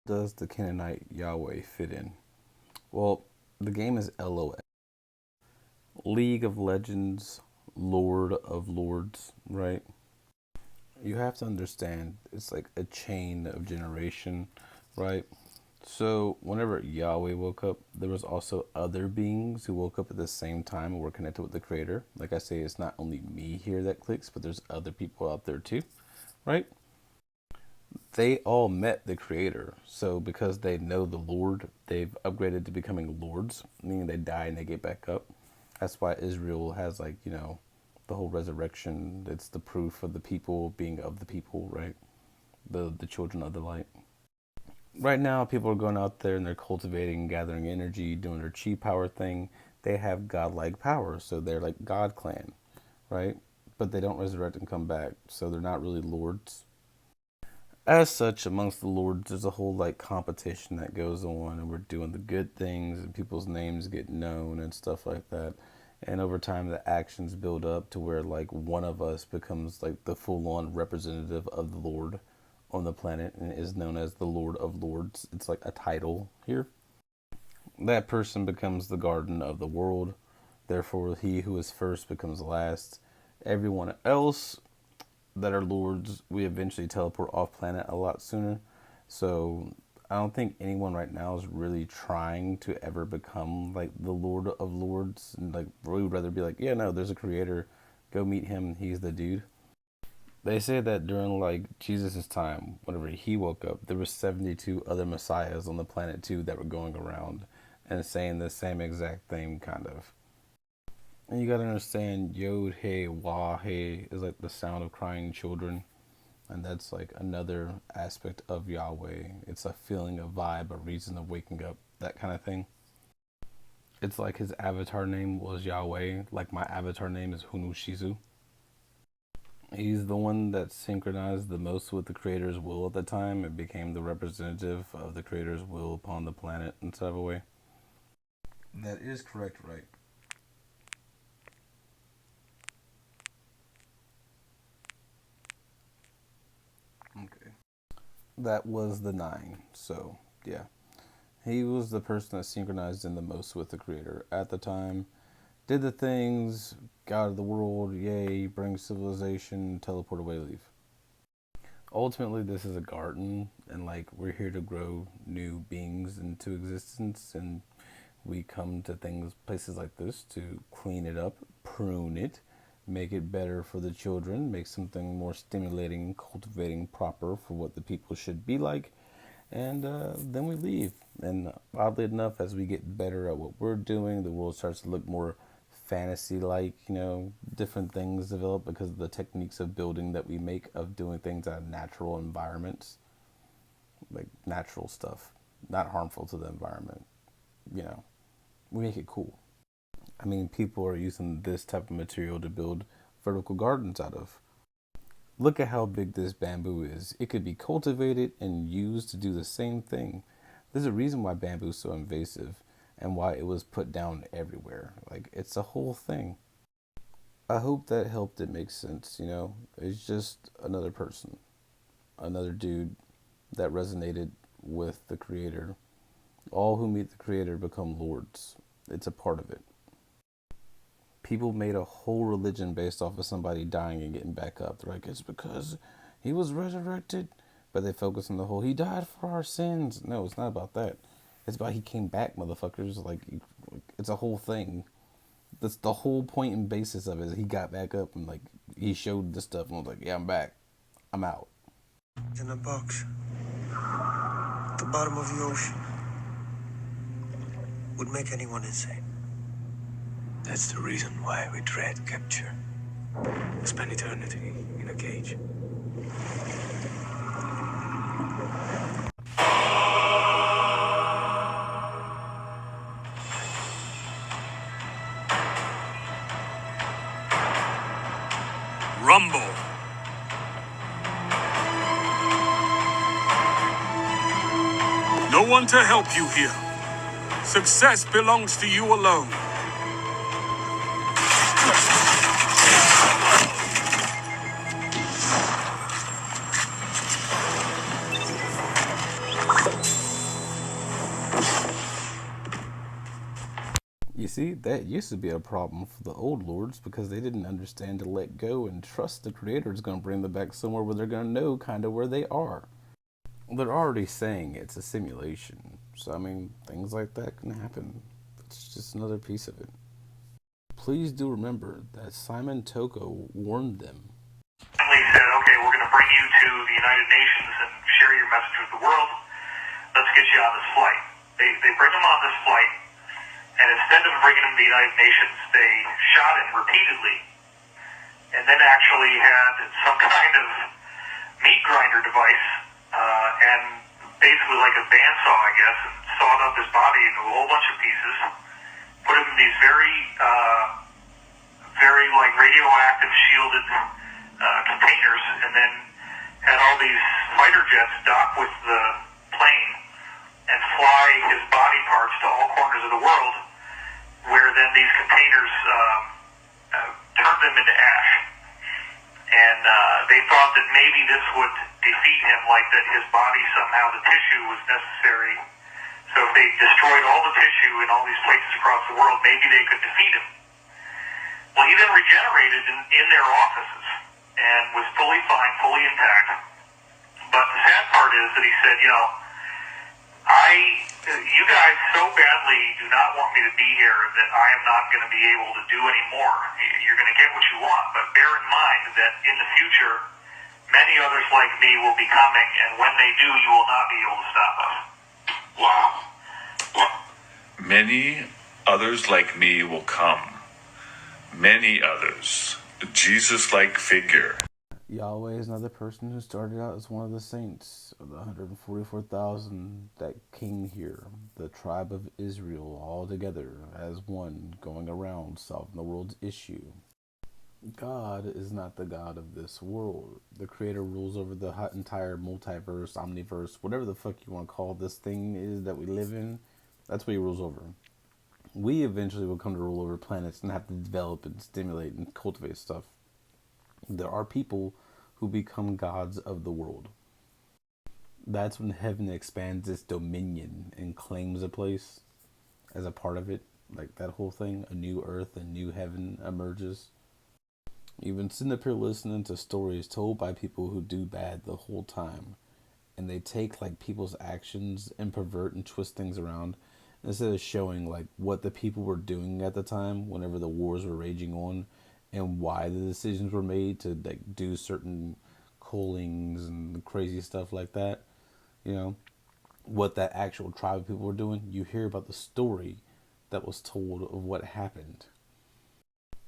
Does the Canaanite Yahweh fit in? Well, the game is LOL. League of Legends, Lord of Lords, right? You have to understand it's like a chain of generation, right? So whenever Yahweh woke up, there was also other beings who woke up at the same time and were connected with the Creator. Like I say, it's not only me here that clicks, but there's other people out there too, right? They all met the Creator. So because they know the Lord, they've upgraded to becoming lords, meaning they die and they get back up. That's why Israel has, like, the whole resurrection. It's the proof of the people being of the people, right? The children of the light. Right now, people are going out there and they're cultivating, gathering energy, doing their chi power thing. They have godlike power, so they're like God clan, right? But they don't resurrect and come back, so they're not really lords. As such, amongst the lords, there's a whole like competition that goes on, and we're doing the good things, and people's names get known and stuff like that. And over time, the actions build up to where like one of us becomes like the full-on representative of the Lord on the planet, and is known as the Lord of Lords. It's like a title here. That person becomes the garden of the world. Therefore, he who is first becomes last. Everyone else that are lords, we eventually teleport off planet a lot sooner. So I don't think anyone right now is really trying to ever become like the Lord of Lords. And like, we would rather be like, yeah, no, there's a creator. Go meet him. He's the dude. They say that during like Jesus' time, whenever he woke up, there were 72 other messiahs on the planet too that were going around and saying the same exact thing, kind of. And you gotta understand, Yod Hey Wah Hey is like the sound of crying children, and that's like another aspect of Yahweh. It's a feeling, a vibe, a reason of waking up, that kind of thing. It's like his avatar name was Yahweh, like my avatar name is Hunu Shizu. He's the one that synchronized the most with the creator's will at the time. It became the representative of the creator's will upon the planet in sort of a way. That is correct, right? Okay. That was the nine. So, yeah. He was the person that synchronized in the most with the creator at the time. Did the things, got out of the world, yay, bring civilization, teleport away, leave. Ultimately, this is a garden, and like we're here to grow new beings into existence, and we come to things, places like this, to clean it up, prune it, make it better for the children, make something more stimulating, cultivating, proper for what the people should be like, and then we leave. And oddly enough, as we get better at what we're doing, the world starts to look more fantasy like, different things develop because of the techniques of building that we make, of doing things out of natural environments, like natural stuff, not harmful to the environment. You know, we make it cool. I mean, people are using this type of material to build vertical gardens out of. Look at how big this bamboo is. It could be cultivated and used to do the same thing. There's a reason why bamboo is so invasive and why it was put down everywhere. Like, it's a whole thing. I hope that helped it make sense. It's just another person, another dude that resonated with the creator. All who meet the creator become lords. It's a part of it. People made a whole religion based off of somebody dying and getting back up. They're like, it's because he was resurrected. But they focus on the whole, he died for our sins. No, it's not about that. It's about he came back, motherfuckers. Like, it's a whole thing. That's the whole point and basis of it. Is he got back up and, like, he showed the stuff and was like, yeah, I'm back. I'm out. In a box at the bottom of the ocean would make anyone insane. That's the reason why we dread capture. Spend eternity in a cage. Rumble. No one to help you here. Success belongs to you alone. You see, that used to be a problem for the old lords because they didn't understand to let go and trust the creator is going to bring them back somewhere where they're going to know kind of where they are. They're already saying it's a simulation. So, I mean, things like that can happen. It's just another piece of it. Please do remember that Simon Toko warned them. They said, okay, we're going to bring you to the United Nations and share your message with the world. Let's get you on this flight. They bring him on this flight, and instead of bringing him to the United Nations, they shot him repeatedly, and then actually had some kind of meat grinder device, and basically like a bandsaw, I guess, and sawed up his body into a whole bunch of pieces, put him in these very like radioactive shielded containers, and then had all these fighter jets dock with the plane and fly his body parts to all corners of the world, where then these containers turned them into ash. And they thought that maybe this would defeat him, like that his body somehow, the tissue was necessary. So if they destroyed all the tissue in all these places across the world, maybe they could defeat him. Well, he then regenerated in their offices and was fully fine, fully intact. But the sad part is that he said, you guys so badly do not want me to be here that I am not going to be able to do any more. You're going to get what you want, but bear in mind that in the future, many others like me will be coming, and when they do, you will not be able to stop us. Wow. Many others like me will come. Many others. A Jesus-like figure. Yahweh is another person who started out as one of the saints of the 144,000 that came here, the tribe of Israel, all together as one, going around solving the world's issue. God is not the God of this world. The Creator rules over the entire multiverse, omniverse, whatever the fuck you want to call this thing is that we live in. That's what He rules over. We eventually will come to rule over planets and have to develop and stimulate and cultivate stuff. There are people who become gods of the world. That's when heaven expands its dominion and claims a place as a part of it. Like that whole thing, a new earth, a new heaven emerges. You've been sitting up here listening to stories told by people who do bad the whole time. And they take like people's actions and pervert and twist things around instead of showing like what the people were doing at the time whenever the wars were raging on and why the decisions were made to like do certain callings and crazy stuff like that. What that actual tribe of people were doing. You hear about the story that was told of what happened.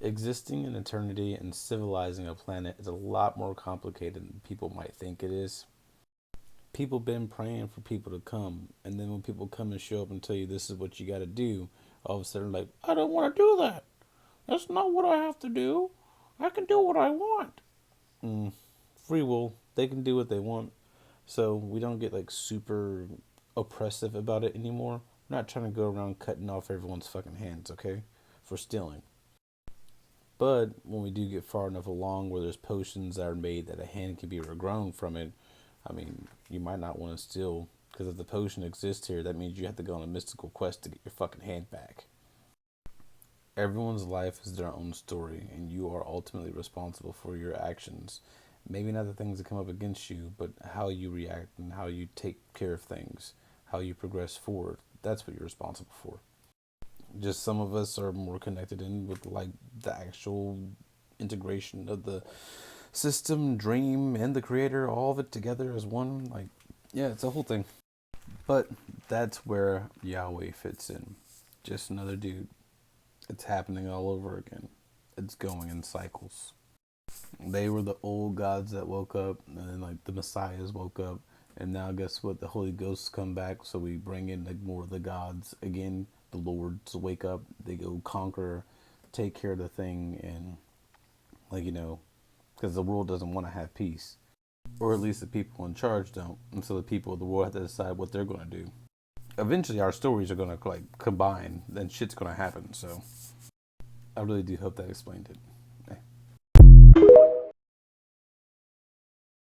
Existing in eternity and civilizing a planet is a lot more complicated than people might think it is. People been praying for people to come, and then when people come and show up and tell you this is what you got to do, all of a sudden like, I don't want to do that. That's not what I have to do. I can do what I want. Free will. They can do what they want. So we don't get like super oppressive about it anymore. We're not trying to go around cutting off everyone's fucking hands, okay? For stealing. But when we do get far enough along where there's potions that are made that a hand can be regrown from it, I mean, you might not want to steal, because if the potion exists here, that means you have to go on a mystical quest to get your fucking hand back. Everyone's life is their own story, and you are ultimately responsible for your actions. Maybe not the things that come up against you, but how you react and how you take care of things, how you progress forward. That's what you're responsible for. Just some of us are more connected in with like the actual integration of the system, dream, and the creator, all of it together as one. Like, yeah, it's a whole thing. But that's where Yahweh fits in. Just another dude. It's happening all over again. It's going in cycles. They were the old gods that woke up, and then like the messiahs woke up, and now guess what? The Holy Ghosts come back, so we bring in like more of the gods again. The lords wake up, they go conquer, take care of the thing, and because the world doesn't want to have peace, or at least the people in charge don't, and so the people of the world have to decide what they're going to do. Eventually our stories are going to like combine, then shit's going to happen. So I really do hope that explained it.